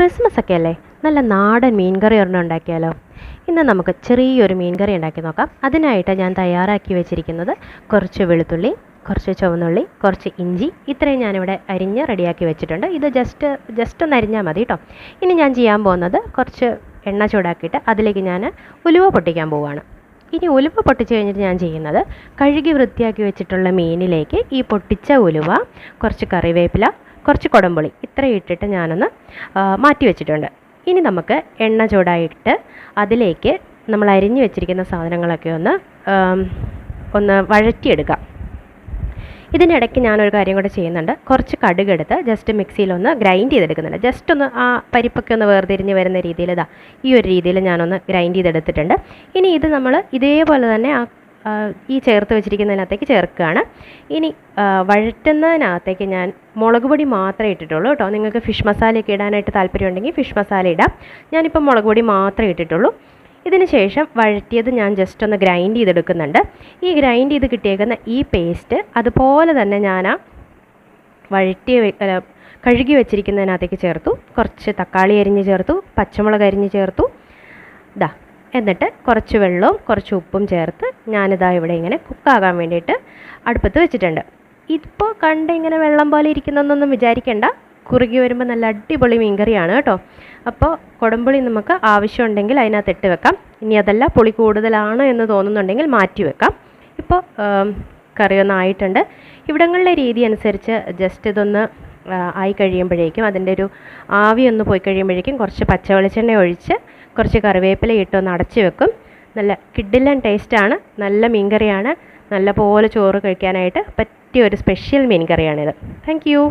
Christmas ഒക്കെ അല്ലേ, നല്ല നാടൻ മീൻ കറി ഒരെണ്ണം ഉണ്ടാക്കിയാലോ. ഇന്ന് നമുക്ക് ചെറിയൊരു മീൻ കറി ഉണ്ടാക്കി നോക്കാം. അതിനായിട്ട് ഞാൻ തയ്യാറാക്കി വെച്ചിരിക്കുന്നത് കുറച്ച് വെളുത്തുള്ളി, കുറച്ച് ചുവന്നുള്ളി, കുറച്ച് ഇഞ്ചി, ഇത്രയും ഞാനിവിടെ അരിഞ്ഞ് റെഡിയാക്കി വെച്ചിട്ടുണ്ട്. ഇത് ജസ്റ്റ് ഒന്ന് അരിഞ്ഞാൽ മതി കേട്ടോ. ഇനി ഞാൻ ചെയ്യാൻ പോകുന്നത് കുറച്ച് എണ്ണ ചൂടാക്കിയിട്ട് അതിലേക്ക് ഞാൻ ഉലുവ പൊട്ടിക്കാൻ പോവുകയാണ്. ഇനി ഉലുവ പൊട്ടിച്ച് കഴിഞ്ഞിട്ട് ഞാൻ ചെയ്യുന്നത്, കഴുകി വൃത്തിയാക്കി വെച്ചിട്ടുള്ള മീനിലേക്ക് ഈ പൊട്ടിച്ച ഉലുവ, കുറച്ച് കറിവേപ്പില, കുറച്ച് കുടംപുളി ഇത്രയും ഇട്ടിട്ട് ഞാനൊന്ന് മാറ്റി വെച്ചിട്ടുണ്ട്. ഇനി നമുക്ക് എണ്ണ ചൂടായിട്ട് അതിലേക്ക് നമ്മൾ അരിഞ്ഞു വെച്ചിരിക്കുന്ന സാധനങ്ങളൊക്കെ ഒന്ന് വഴറ്റിയെടുക്കാം. ഇതിനിടയ്ക്ക് ഞാനൊരു കാര്യം കൂടെ ചെയ്യുന്നുണ്ട്. കുറച്ച് കടുകെടുത്ത് ജസ്റ്റ് മിക്സിയിലൊന്ന് ഗ്രൈൻഡ് ചെയ്തെടുക്കുന്നുണ്ട്. ജസ്റ്റ് ഒന്ന് ആ പരിപ്പൊക്കെ ഒന്ന് വേർതിരിഞ്ഞ് വരുന്ന രീതിയിൽ ഈ ഒരു രീതിയിൽ ഞാനൊന്ന് ഗ്രൈൻഡ് ചെയ്തെടുത്തിട്ടുണ്ട്. ഇനി ഇത് നമ്മൾ ഇതേപോലെ തന്നെ ഈ ചേർത്ത് വെച്ചിരിക്കുന്നതിനകത്തേക്ക് ചേർക്കുകയാണ്. ഇനി വഴറ്റുന്നതിനകത്തേക്ക് ഞാൻ മുളക് പൊടി മാത്രമേ ഇട്ടിട്ടുള്ളൂ കേട്ടോ. നിങ്ങൾക്ക് ഫിഷ് മസാലയൊക്കെ ഇടാനായിട്ട് താല്പര്യമുണ്ടെങ്കിൽ ഫിഷ് മസാല ഇടാം. ഞാനിപ്പോൾ മുളക് പൊടി മാത്രമേ ഇട്ടിട്ടുള്ളൂ. ഇതിന് ശേഷം വഴറ്റിയത് ഞാൻ ജസ്റ്റ് ഒന്ന് ഗ്രൈൻഡ് ചെയ്തെടുക്കുന്നുണ്ട്. ഈ ഗ്രൈൻഡ് ചെയ്ത് കിട്ടിയേക്കുന്ന ഈ പേസ്റ്റ് അതുപോലെ തന്നെ ഞാൻ കഴുകി വെച്ചിരിക്കുന്നതിനകത്തേക്ക് ചേർത്തു. കുറച്ച് തക്കാളി അരിഞ്ഞ് ചേർത്തു, പച്ചമുളക് അരിഞ്ഞ് ചേർത്തു. എന്നിട്ട് കുറച്ച് വെള്ളവും കുറച്ച് ഉപ്പും ചേർത്ത് ഞാനിതാ ഇവിടെ ഇങ്ങനെ കുക്കാകാൻ വേണ്ടിയിട്ട് അടുപ്പത്ത് വെച്ചിട്ടുണ്ട്. ഇപ്പോൾ ഇങ്ങനെ വെള്ളം പോലെ ഇരിക്കുന്നതൊന്നും വിചാരിക്കേണ്ട. കുറുകി വരുമ്പോൾ നല്ല അടിപൊളി മീൻകറിയാണ് കേട്ടോ. അപ്പോൾ കുടംപുളി നമുക്ക് ആവശ്യമുണ്ടെങ്കിൽ അതിനകത്ത് ഇട്ട് വെക്കാം. ഇനി അതല്ല, പുളി കൂടുതലാണ് എന്ന് തോന്നുന്നുണ്ടെങ്കിൽ മാറ്റി വെക്കാം. ഇപ്പോൾ കറി ആയിട്ടുണ്ട്. ഇവിടങ്ങളിലെ രീതി അനുസരിച്ച് ജസ്റ്റ് ഇതൊന്ന് ആയി കഴിയുമ്പോഴേക്കും, അതിൻ്റെ ഒരു ആവി ഒന്ന് പോയി കഴിയുമ്പോഴേക്കും കുറച്ച് പച്ച വെളിച്ചെണ്ണ ഒഴിച്ച് കുറച്ച് കറിവേപ്പില ഇട്ടൊന്ന് അടച്ച് വെക്കും. നല്ല കിഡിലൻ ടേസ്റ്റാണ്. നല്ല മീൻകറിയാണ്. നല്ല പോലെ ചോറ് കഴിക്കാനായിട്ട് പറ്റിയ ഒരു സ്പെഷ്യൽ മീൻകറിയാണിത്. Thank you.